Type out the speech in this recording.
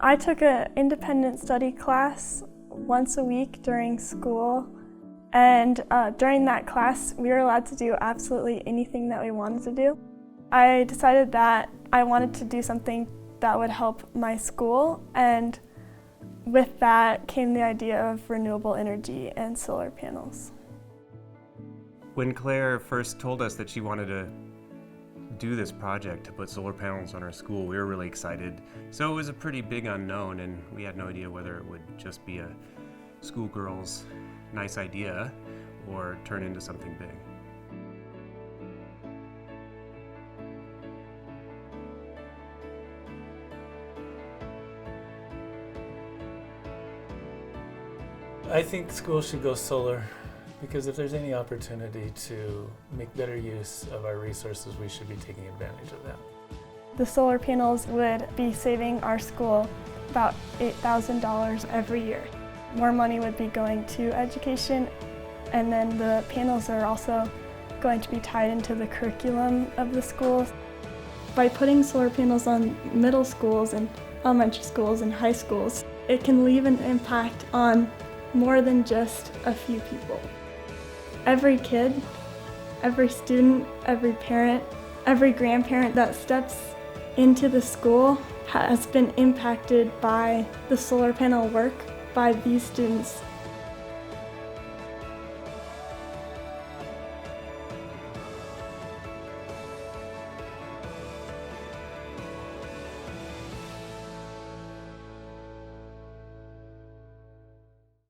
I took an independent study class once a week during school, and during that class we were allowed to do absolutely anything that we wanted to do. I decided that I wanted to do something that would help my school, and with that came the idea of renewable energy and solar panels. When Claire first told us that she wanted to do this project to put solar panels on our school, we were really excited. So it was a pretty big unknown, and we had no idea whether it would just be a schoolgirl's nice idea or turn into something big. I think schools should go solar because if there's any opportunity to make better use of our resources, we should be taking advantage of that. The solar panels would be saving our school about $8,000 every year. More money would be going to education, and then the panels are also going to be tied into the curriculum of the schools. By putting solar panels on middle schools and elementary schools and high schools, it can leave an impact on more than just a few people. Every kid, every student, every parent, every grandparent that steps into the school has been impacted by the solar panel work, by these students